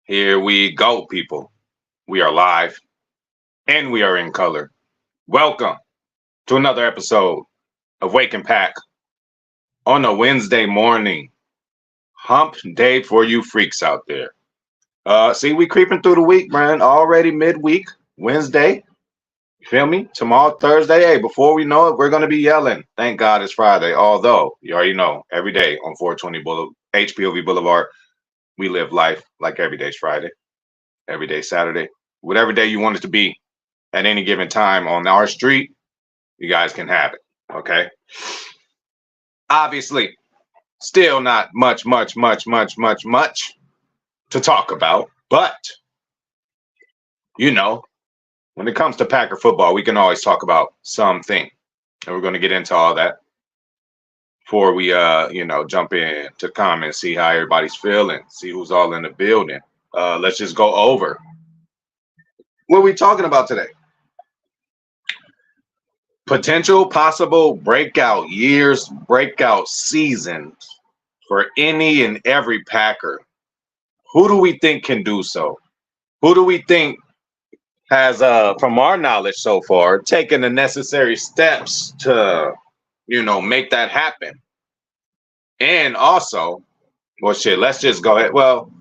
Here we go, people. We are live and we are in color. Welcome to another episode of Wake and Pack on a Wednesday morning. Hump day for you freaks out there. See, we creeping through the week, man. Already midweek, Wednesday. You feel me? Tomorrow, Thursday. Hey, before we know it, we're gonna be yelling. Thank God it's Friday. Although you already know, every day on 420 HPOV Boulevard, we live life like every day's Friday, every day Saturday, whatever day you want it to be at any given time on our street, you guys can have it. Okay. Obviously, still not much to talk about, but you know, when it comes to Packer football, we can always talk about something. And we're going to get into all that before we jump in to comments, see how everybody's feeling, see who's all in the building. Let's just go over what we talking about today. Potential possible breakout years, breakout seasons for any and every Packer. Who do we think can do so? Who do we think has, from our knowledge so far, taken the necessary steps to, make that happen? And also, well, shit, let's just go ahead. Well,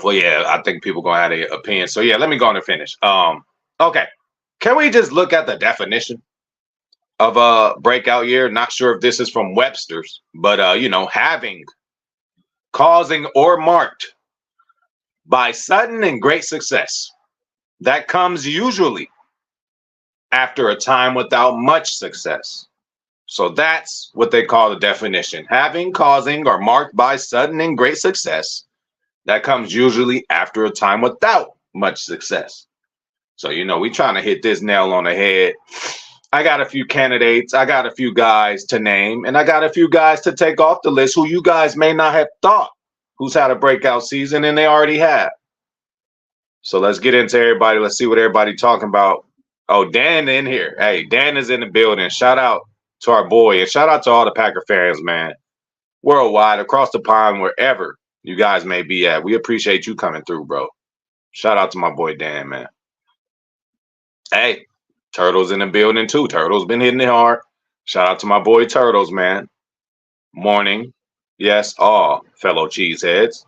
yeah, I think people gonna have their opinion. So yeah, let me go on and finish. Okay. Can we just look at the definition of a breakout year? Not sure if this is from Webster's, but having, causing, or marked by sudden and great success that comes usually after a time without much success. So that's what they call the definition. Having, causing, or marked by sudden and great success that comes usually after a time without much success. So, we trying to hit this nail on the head. I got a few candidates. I got a few guys to name, and I got a few guys to take off the list who you guys may not have thought who's had a breakout season, and they already have. So let's get into everybody. Let's see what everybody talking about. Oh, Dan in here. Hey, Dan is in the building. Shout out to our boy, and shout out to all the Packer fans, man. Worldwide, across the pond, wherever you guys may be at. We appreciate you coming through, bro. Shout out to my boy Dan, man. Hey, Turtles in the building too. Turtles been hitting it hard. Shout out to my boy Turtles, man. Morning. Yes, all fellow cheeseheads.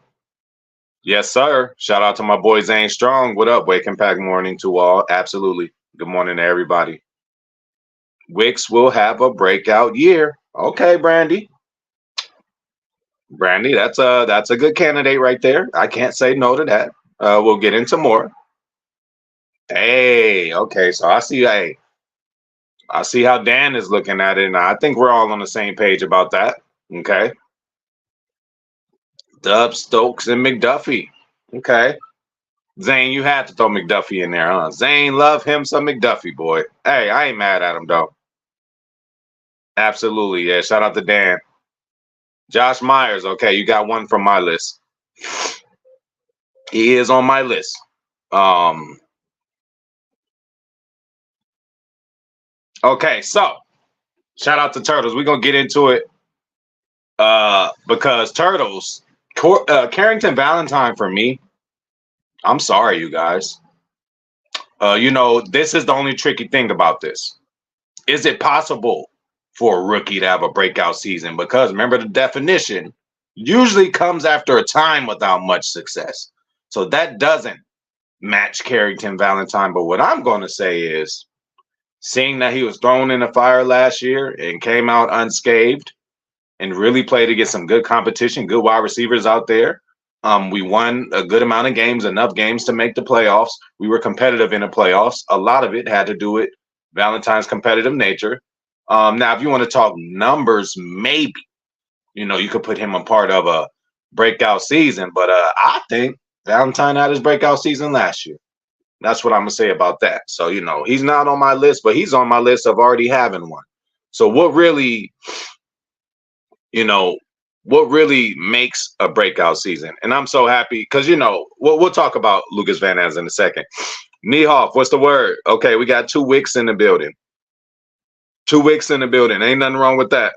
Yes, sir. Shout out to my boy Zane Strong. What up? Wake and Pack morning to all. Absolutely. Good morning to everybody. Wicks will have a breakout year. Okay, Brandy. Brandy, that's a good candidate right there. I can't say no to that. We'll get into more. Hey, okay, so I see. Hey, I see how Dan is looking at it, and I think we're all on the same page about that. Okay. Dub, Stokes, and McDuffie. Okay. Zane, you had to throw McDuffie in there, huh? Zane, love him some McDuffie, boy. Hey, I ain't mad at him, though. Absolutely, yeah. Shout out to Dan. Josh Myers, okay, you got one from my list. He is on my list. Okay, so shout out to Turtles. We're gonna get into it because Turtles, Carrington Valentine for me. I'm sorry, you guys. This is the only tricky thing about this. Is it possible for a rookie to have a breakout season? Because remember, the definition usually comes after a time without much success. So that doesn't match Carrington Valentine. But what I'm going to say is, seeing that he was thrown in the fire last year and came out unscathed and really played against some good competition, good wide receivers out there. We won a good amount of games, enough games to make the playoffs. We were competitive in the playoffs. A lot of it had to do with Valentine's competitive nature. Now, if you want to talk numbers, maybe, you could put him a part of a breakout season. But I think Valentine had his breakout season last year. That's what I'm going to say about that. So, he's not on my list, but he's on my list of already having one. So what really makes a breakout season? And I'm so happy because, we'll talk about Lucas Van Ness in a second. Niehoff, what's the word? Okay, we got 2 Wicks in the building. 2 Wicks in the building. Ain't nothing wrong with that.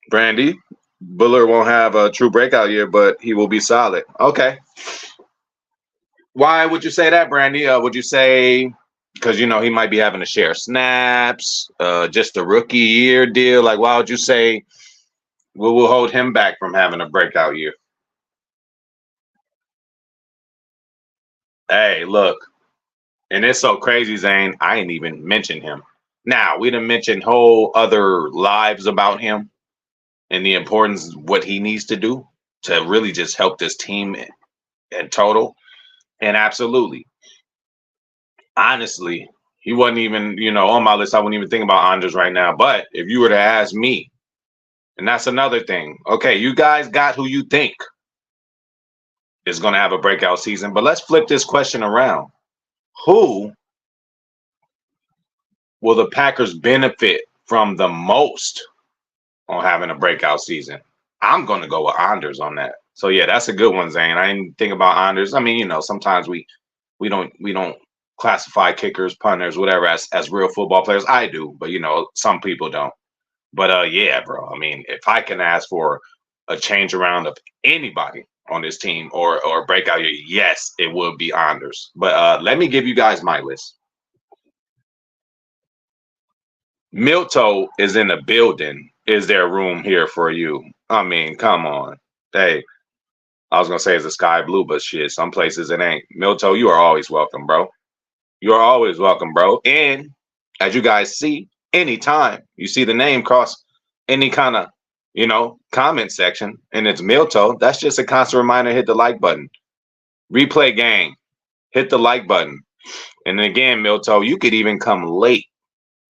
Brandy, Bullard won't have a true breakout year, but he will be solid. Okay. Why would you say that, Brandy? Would you say because he might be having to share snaps, just a rookie year deal? Like, why would you say we will hold him back from having a breakout year? Hey, look, and it's so crazy, Zane. I ain't even mentioned him. Now we didn't mention whole other lives about him and the importance of what he needs to do to really just help this team in total. And absolutely, honestly, he wasn't even, on my list. I wouldn't even think about Anders right now. But if you were to ask me, and that's another thing. Okay, you guys got who you think is going to have a breakout season. But let's flip this question around. Who will the Packers benefit from the most on having a breakout season? I'm going to go with Anders on that. So yeah, that's a good one, Zane. I didn't think about Anders. I mean, sometimes we don't classify kickers, punters, whatever as real football players. I do, but some people don't. But yeah, bro. I mean, if I can ask for a change around of anybody on this team or breakout year, yes, it would be Anders. But let me give you guys my list. Milto is in the building. Is there room here for you? I mean, come on. Hey, I was gonna say it's a sky blue, but shit, some places it ain't. Milto, you are always welcome, bro. You are always welcome, bro. And as you guys see, anytime you see the name cross any kind of, comment section and it's Milto, that's just a constant reminder, hit the like button. Replay gang, hit the like button. And again, Milto, you could even come late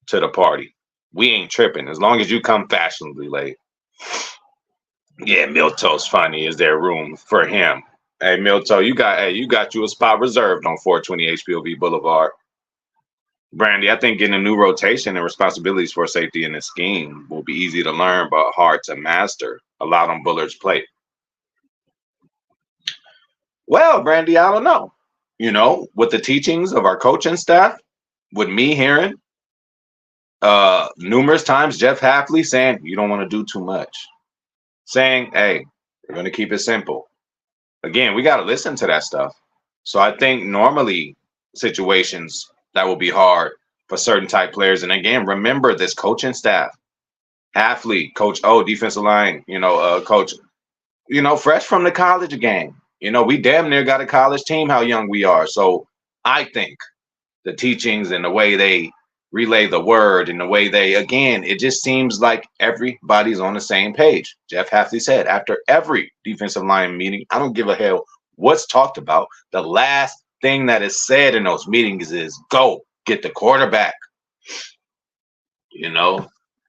to the party. We ain't tripping as long as you come fashionably late. Yeah, Milto's funny. Is there room for him? Hey, Milto, you got you a spot reserved on 420 HPOV Boulevard. Brandy, I think getting a new rotation and responsibilities for safety in this scheme will be easy to learn but hard to master. A lot on Bullard's plate. Well, Brandy, I don't know. With the teachings of our coaching staff, with me hearing numerous times Jeff Hafley saying you don't want to do too much, saying, hey, we're going to keep it simple. Again, we got to listen to that stuff. So I think normally situations that will be hard for certain type players. And again, remember this coaching staff, Hafley, Coach O, defensive line, coach, fresh from the college game. We damn near got a college team, how young we are. So I think the teachings and the way they relay the word and the way it just seems like everybody's on the same page. Jeff Hafley said after every defensive line meeting, I don't give a hell what's talked about. The last thing that is said in those meetings is go get the quarterback.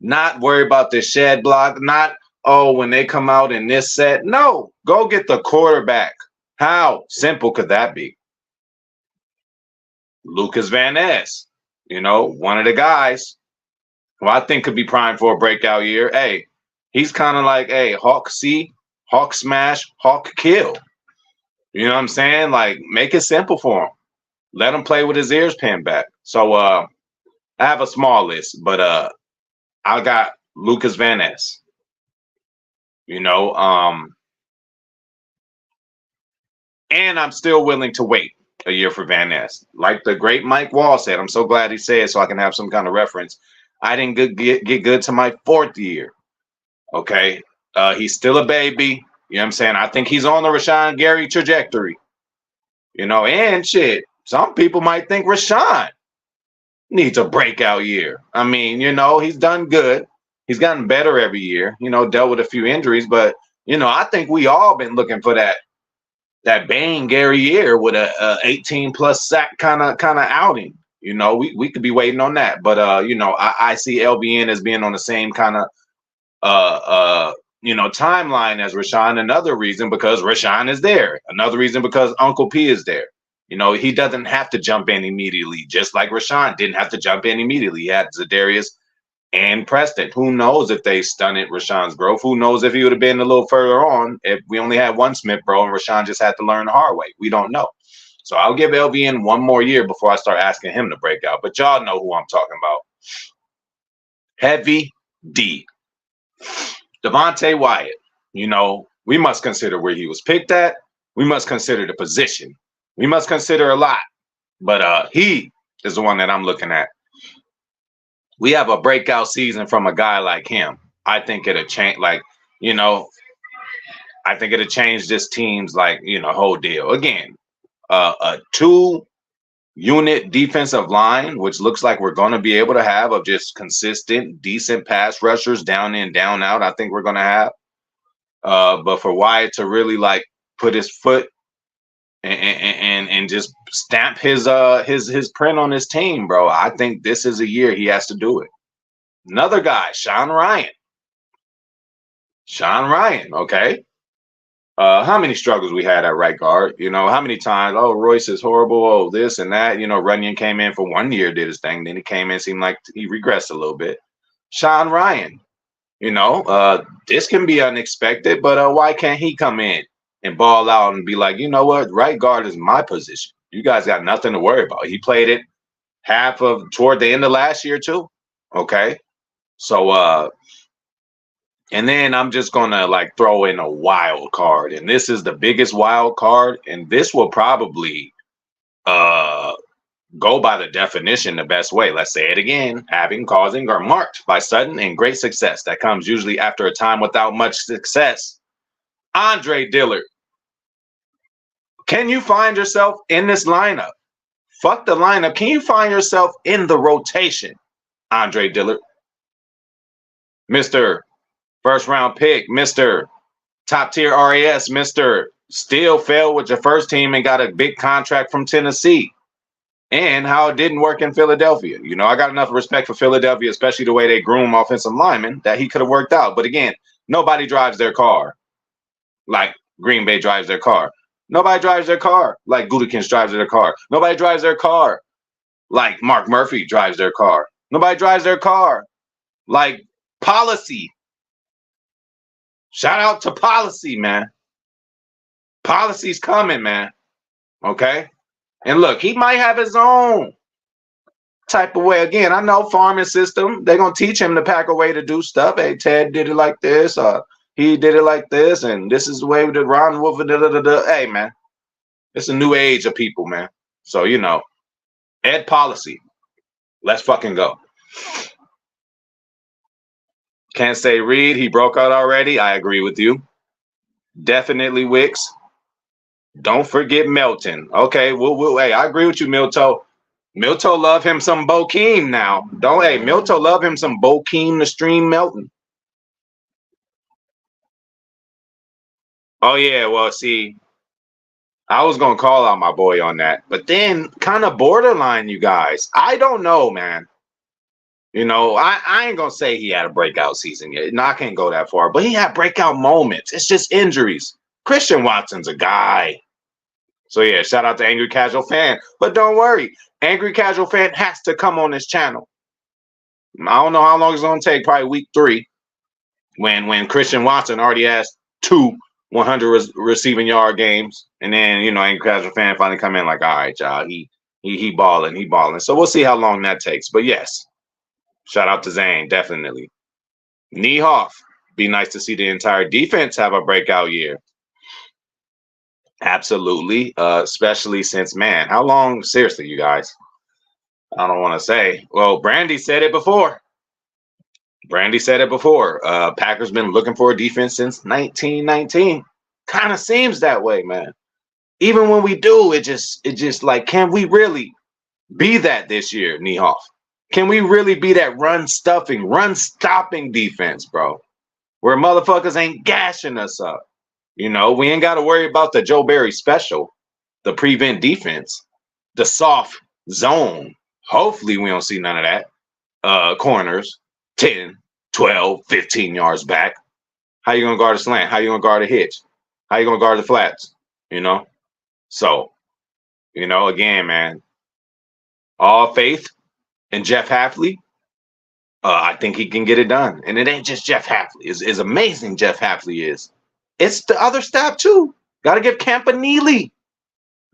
Not worry about the shed block, not, oh, when they come out in this set. No, go get the quarterback. How simple could that be? Lucas Van Ness, one of the guys who I think could be primed for a breakout year. Hey, he's kind of like, hey, Hawk see, Hawk smash, Hawk kill. You know what I'm saying? Like, make it simple for him. Let him play with his ears pinned back. So I have a small list, but I got Lucas Van Ness. And I'm still willing to wait a year for Van Ness. Like the great Mike Wall said, I'm so glad he said so I can have some kind of reference. I didn't get good to my 4th year. Okay. He's still a baby. You know what I'm saying? I think he's on the Rashawn Gary trajectory. And shit, some people might think Rashawn needs a breakout year. I mean, he's done good. He's gotten better every year, dealt with a few injuries, but I think we all been looking for that Bane Gary year with a 18 plus sack kind of outing. We could be waiting on that, but I see LVN as being on the same kind of timeline as Rashawn. Another reason because Rashawn is there. Another reason because Uncle P is there. He doesn't have to jump in immediately, just like Rashawn didn't have to jump in immediately. He had Zadarius and Preston. Who knows if they stunted Rashawn's growth? Who knows if he would have been a little further on if we only had one Smith, bro, and Rashawn just had to learn the hard way? We don't know. So I'll give LVN one more year before I start asking him to break out. But y'all know who I'm talking about. Heavy D. Devontae Wyatt. we must consider where he was picked at. We must consider the position. We must consider a lot. But he is the one that I'm looking at. We have a breakout season from a guy like him. I think it'll change, I think it'll change this team's whole deal. Again, a 2-unit defensive line, which looks like we're going to be able to have, of just consistent, decent pass rushers down in, down out. I think we're going to have. But for Wyatt to really put his foot and just stamp his print on his team, bro, I think this is a year he has to do it. Another guy, Sean Rhyan. Okay. How many struggles we had at right guard? How many times, oh, Royce is horrible, oh, this and that. Runyon came in for 1 year, did his thing. Then he came in, seemed like he regressed a little bit. Sean Rhyan, this can be unexpected, but why can't he come in and ball out and be like, you know what, right guard is my position. You guys got nothing to worry about. He played it toward the end of last year too. Okay. So, and then I'm just going to throw in a wild card. And this is the biggest wild card. And this will probably go by the definition the best way. Let's say it again. Having, causing, or marked by sudden and great success. That comes usually after a time without much success. Andre Dillard. Can you find yourself in this lineup? Fuck the lineup. Can you find yourself in the rotation? Andre Dillard. Mr. First round pick, Mr. Top tier RAS, Mr. Still failed with your first team and got a big contract from Tennessee. And how it didn't work in Philadelphia. I got enough respect for Philadelphia, especially the way they groom offensive linemen, that he could have worked out. But again, nobody drives their car like Green Bay drives their car. Nobody drives their car like Gutekunst drives their car. Nobody drives their car like Mark Murphy drives their car. Nobody drives their car like Policy. Shout out to Policy, man. Policy's coming, man. Okay? And look, he might have his own type of way. Again, I know farming system. They're going to teach him the Packer way to do stuff. Hey, Ted did it like this. He did it like this. And this is the way that Ron Wolf. Hey, man. It's a new age of people, man. So, Ed Policy. Let's fucking go. Can't say Reed. He broke out already. I agree with you. Definitely Wicks. Don't forget Melton. Okay, hey, I agree with you, Milto. Milto love him some Bokeem now. Milto love him some Bokeem the Stream Melton. Oh, yeah, well, see, I was going to call out my boy on that. But then kind of borderline, you guys. I don't know, man. I ain't going to say he had a breakout season yet. No, I can't go that far. But he had breakout moments. It's just injuries. Christian Watson's a guy. So, yeah, shout out to Angry Casual Fan. But don't worry. Angry Casual Fan has to come on this channel. I don't know how long it's going to take. Probably week 3. When Christian Watson already has 2 100 receiving yard games. And then, Angry Casual Fan finally come in like, all right, y'all. He balling. So, we'll see how long that takes. But, yes. Shout out to Zane, definitely. Niehoff, be nice to see the entire defense have a breakout year. Absolutely, especially since, man, how long? Seriously, you guys. I don't want to say. Well, Brandy said it before. Packers been looking for a defense since 1919. Kind of seems that way, man. Even when we do, it just can we really be that this year, Niehoff? Can we really be that run-stopping defense, bro? Where motherfuckers ain't gashing us up. We ain't got to worry about the Joe Barry special, the prevent defense, the soft zone. Hopefully we don't see none of that. Corners, 10, 12, 15 yards back. How you going to guard a slant? How you going to guard a hitch? How you going to guard the flats? So, again, man, all faith in Jeff Hafley. I think he can get it done. And it ain't just Jeff Hafley. As amazing Jeff Hafley is. It's the other staff, too. Got to give Campanile.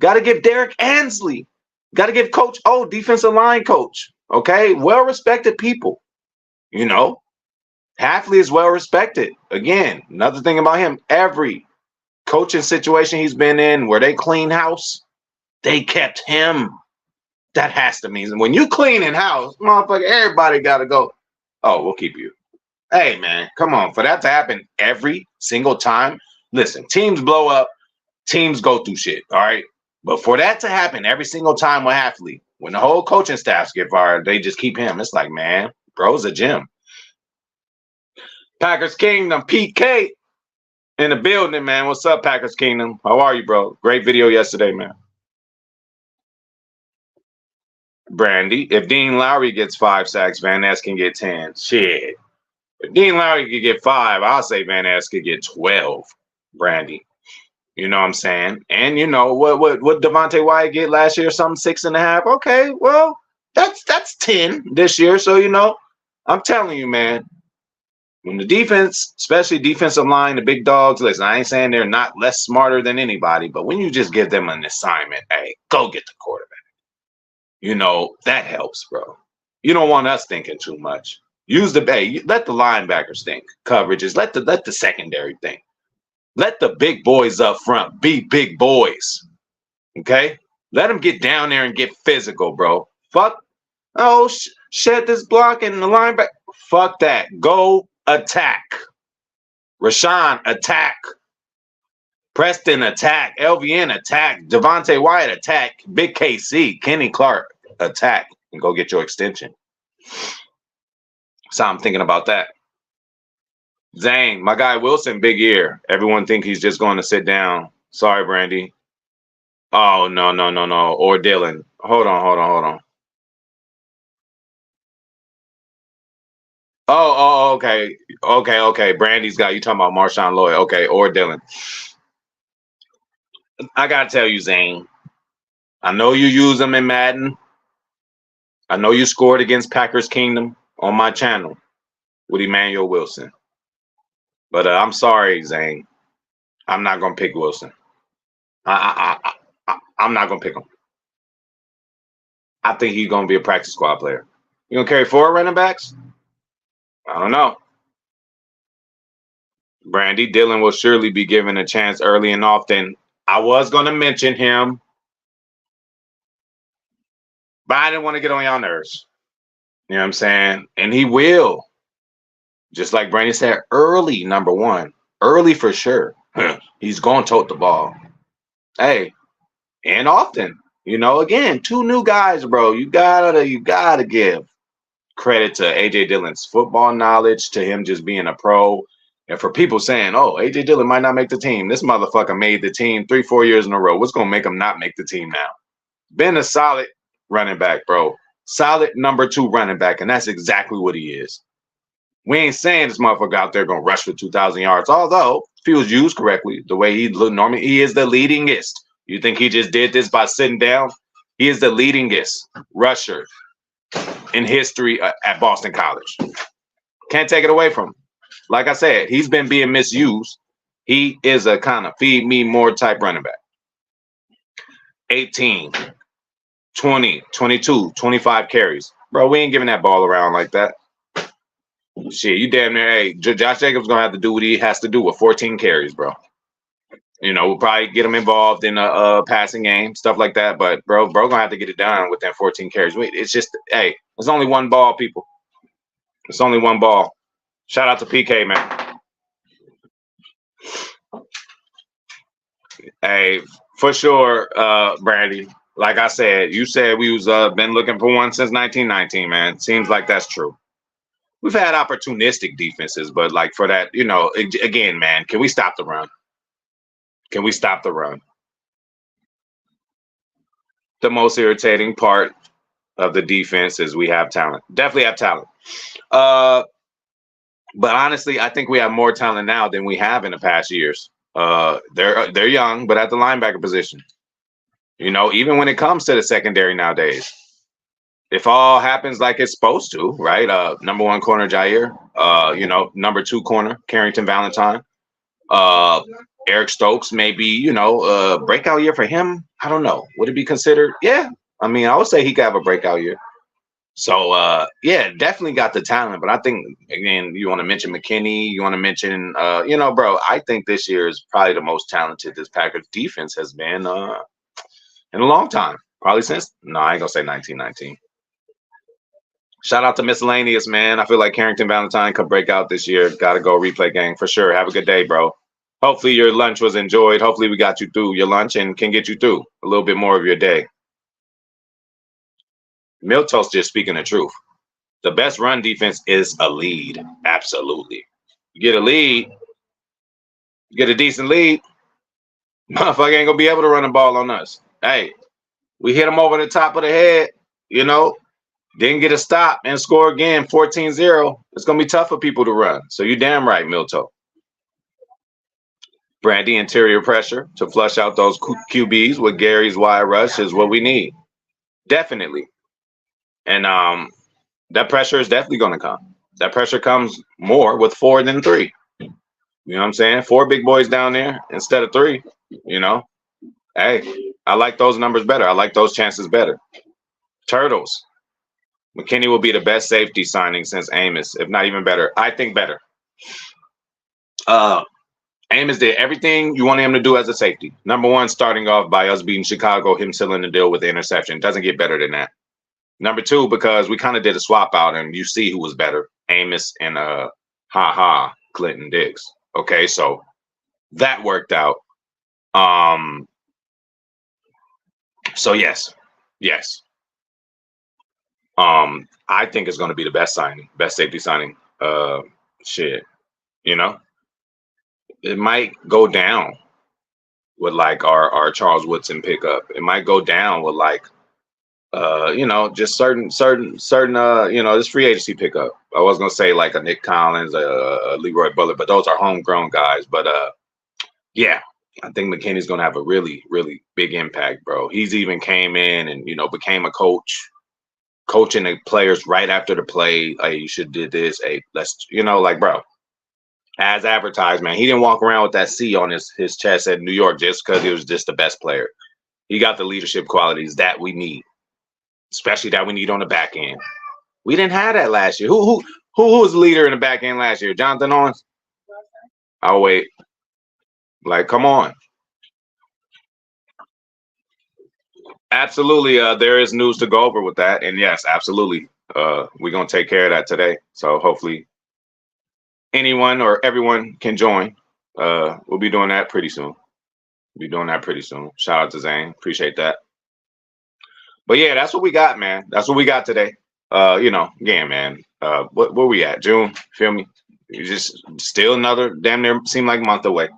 Got to give Derek Ansley. Got to give Coach O, defensive line coach. Okay? Well-respected people. Hafley is well respected. Again, another thing about him, every coaching situation he's been in where they clean house, they kept him. That has to mean when you clean in house, motherfucker, everybody got to go. Oh, we'll keep you. Hey, man, come on. For that to happen every single time, listen, teams blow up, teams go through shit, all right? But for that to happen every single time with Hafley, when the whole coaching staffs get fired, they just keep him. It's like, man, bro's a gem. Packers Kingdom, PK in the building, man. What's up, Packers Kingdom? How are you, bro? Great video yesterday, man. Brandy, if Dean Lowry gets 5 sacks, Van Ness can get 10. Shit. If Dean Lowry could get 5, I'll say Van Ness could get 12, Brandy. You know what I'm saying? And you know what Devontae Wyatt get last year? Something 6.5. Okay, well, that's 10 this year. So you know, I'm telling you, man, when the defense, especially defensive line, the big dogs, listen, I ain't saying they're not less smarter than anybody, but when you just give them an assignment, hey, go get the quarterback. You know, that helps, bro. You don't want us thinking too much. Use the let the linebackers think coverages. Let the secondary think. Let the big boys up front be big boys. Okay? Let them get down there and get physical, bro. Fuck. Oh, shed this block and the linebacker. Fuck that. Go attack. Rashawn, attack. Preston, attack. LVN, attack. Devontae Wyatt, attack. Big KC, Kenny Clark, attack. And go get your extension. So I'm thinking about that. Zane, my guy Wilson, big ear. Everyone think he's just going to sit down. Sorry, Brandy. Oh, no. Or Dylan. Hold on. Oh, okay. Brandy's got you talking about Marshawn Lloyd. Okay, or Dylan. I got to tell you, Zane, I know you use them in Madden. I know you scored against Packers Kingdom on my channel with Emmanuel Wilson. But I'm sorry, Zane. I'm not going to pick Wilson. I'm not going to pick him. I think he's going to be a practice squad player. You going to carry 4 running backs? I don't know. Brandy Dillon will surely be given a chance early and often. I was going to mention him, but I didn't want to get on y'all nerves. You know what I'm saying? And he will. Just like Brandy said, early, number one. Early for sure. He's going to tote the ball. Hey, and often. You know, again, 2 new guys, bro. You gotta give credit to AJ Dillon's football knowledge, to him just being a pro. And for people saying, oh, AJ Dillon might not make the team. This motherfucker made the team 3-4 years in a row. What's going to make him not make the team now? Been a solid running back, bro. Solid number 2 running back. And that's exactly what he is. We ain't saying this motherfucker out there going to rush for 2,000 yards. Although, if he was used correctly, the way he looked normally, he is the leadingest. You think he just did this by sitting down? He is the leadingest rusher in history at Boston College. Can't take it away from him. Like I said, he's been being misused. He is a kind of feed me more type running back. 18, 20, 22, 25 carries. Bro, we ain't giving that ball around like that. Shit, you damn near, hey, Josh Jacobs going to have to do what he has to do with 14 carries, bro. You know, we'll probably get him involved in a passing game, stuff like that. But, bro going to have to get it done with that 14 carries. It's just, hey, it's only one ball, people. It's only one ball. Shout out to PK, man. Hey, for sure, Brandy. Like I said, you said we was been looking for one since 1919, man. Seems like that's true. We've had opportunistic defenses, but like for that, you know, again, man, can we stop the run? Can we stop the run? The most irritating part of the defense is we have talent. Definitely have talent. But honestly, I think we have more talent now than we have in the past years. They're young, but at the linebacker position, you know, even when it comes to the secondary nowadays, if all happens like it's supposed to, right? Number 1 corner Jair, you know, number 2 corner Carrington Valentine, Eric Stokes, maybe, you know, breakout year for him. I don't know. Would it be considered? Yeah. I mean, I would say he could have a breakout year. So yeah, definitely got the talent. But I think again, you want to mention McKinney, you want to mention bro, I think this year is probably the most talented this Packers defense has been in a long time. Probably since I ain't gonna say 1919. Shout out to Miscellaneous, man. I feel like Carrington Valentine could break out this year. Gotta go replay gang for sure. Have a good day, bro. Hopefully your lunch was enjoyed. Hopefully we got you through your lunch and can get you through a little bit more of your day. Miltos just speaking the truth. The best run defense is a lead. Absolutely. You get a lead, you get a decent lead, motherfucker ain't gonna be able to run the ball on us. Hey, we hit them over the top of the head, didn't get a stop and score again 14-0. It's gonna be tough for people to run. So you damn right, Milto. Brandy interior pressure to flush out those QBs with Gary's wide rush is what we need. Definitely. And that pressure is definitely going to come. That pressure comes more with 4 than 3. You know what I'm saying? 4 big boys down there instead of 3. Hey, I like those numbers better. I like those chances better. Turtles. McKinney will be the best safety signing since Amos, if not even better. I think better. Amos did everything you wanted him to do as a safety. Number one, starting off by us beating Chicago, him sealing the deal with the interception. Doesn't get better than that. Number two, because we kind of did a swap out and you see who was better, Amos and Clinton Diggs. Okay, so that worked out. So yes. I think it's going to be the best signing, best safety signing. It might go down with like our Charles Woodson pickup. It might go down with like just certain this free agency pickup. I was gonna say like a Nick Collins, a Leroy Bullet, but those are homegrown guys. But yeah, I think McKinney's gonna have a really, really big impact, bro. He's even came in and became a coach, coaching the players right after the play. Hey, you should did this. Hey, let's bro. As advertised, man, he didn't walk around with that C on his chest at New York just because he was just the best player. He got the leadership qualities that we need, especially that we need on the back end. We didn't have that last year. Who was the leader in the back end last year? Jonathan Owens? Oh, wait. Like, come on. Absolutely. There is news to go over with that. And yes, absolutely. We're going to take care of that today. So hopefully anyone or everyone can join. We'll be doing that pretty soon. Shout out to Zane. Appreciate that. But yeah, that's what we got, man. That's what we got today. Again, man. Where we at? June. Feel me? You just still another damn near seem like a month away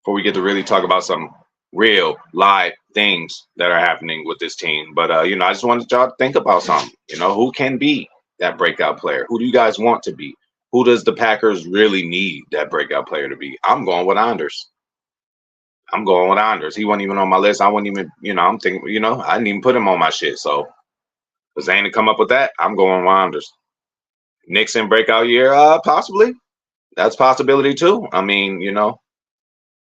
before we get to really talk about some real live things that are happening with this team. But I just wanted y'all to think about something. Who can be that breakout player? Who do you guys want to be? Who does the Packers really need that breakout player to be? I'm going with Anders. He wasn't even on my list. I wasn't even, I'm thinking, I didn't even put him on my shit. So for Zane to come up with that, I'm going with Anders. Nixon breakout year, possibly. That's a possibility too. I mean,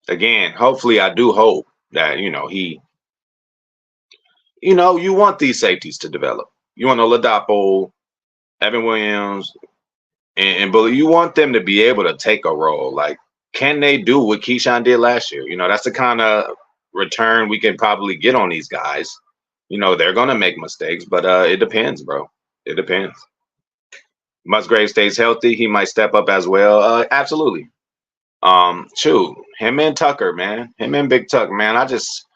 again, hopefully I do hope that, he, you want these safeties to develop. You want Oladapo, Evan Williams, and Bully, you want them to be able to take a role. Like, can they do what Keyshawn did last year? That's the kind of return we can probably get on these guys. They're going to make mistakes, but it depends, bro. It depends. Musgrave stays healthy. He might step up as well. Absolutely. Him and Tucker, man. Him and Big Tuck, man. I just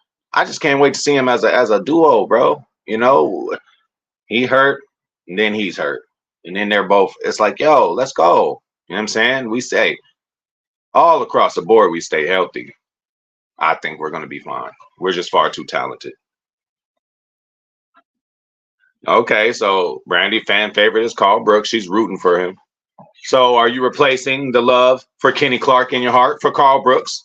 can't wait to see him as a duo, bro. He hurt, and then he's hurt. And then they're both, it's like, yo, let's go. You know what I'm saying? We say all across the board, we stay healthy. I think we're going to be fine. We're just far too talented. Okay, so Brandy, fan favorite is Carl Brooks. She's rooting for him. So are you replacing the love for Kenny Clark in your heart for Carl Brooks?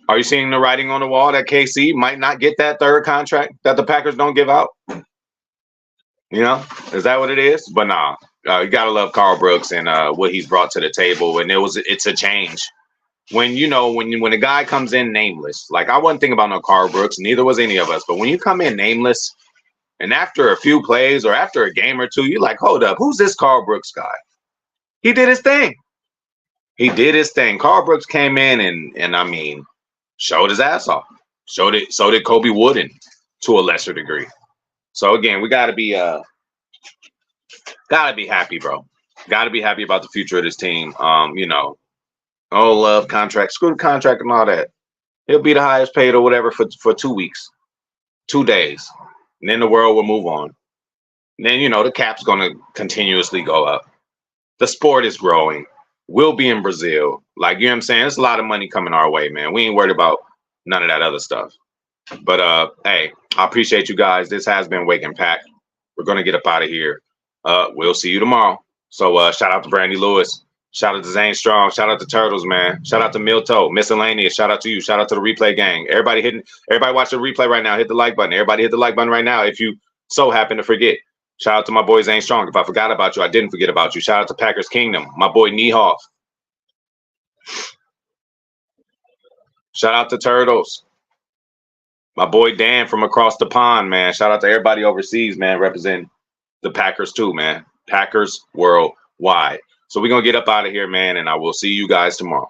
Are you seeing the writing on the wall that KC might not get that third contract that the Packers don't give out? Is that what it is? But nah. You gotta love Carl Brooks and what he's brought to the table, and it's a change. When when a guy comes in nameless, like I wasn't thinking about no Carl Brooks, neither was any of us. But when you come in nameless, And after a few plays or after a game or two, you're like, hold up, who's this Karl Brooks guy? He did his thing. He did his thing. Karl Brooks came in and I mean, showed his ass off. So did Kobe Wooden to a lesser degree. So again, we gotta be happy, bro. Gotta be happy about the future of this team. You know, oh, love contract, screw the contract and all that. He'll be the highest paid or whatever for 2 weeks, 2 days. And then the world will move on. And then, you know, the cap's gonna continuously go up. The sport is growing. We'll be in Brazil. Like, you know what I'm saying? There's a lot of money coming our way, man. We ain't worried about none of that other stuff. But hey, I appreciate you guys. This has been Wake and Pack. We're gonna get up out of here. We'll see you tomorrow. So shout out to Brandy Lewis. Shout out to Zane Strong. Shout out to Turtles, man. Shout out to Milto, Miscellaneous. Shout out to you. Shout out to the replay gang. Everybody watch the replay right now. Hit the like button. Everybody hit the like button right now if you so happen to forget. Shout out to my boy Zane Strong. If I forgot about you, I didn't forget about you. Shout out to Packers Kingdom. My boy Niehoff. Shout out to Turtles. My boy Dan from across the pond, man. Shout out to everybody overseas, man, representing the Packers too, man. Packers worldwide. So we're going to get up out of here, man, and I will see you guys tomorrow.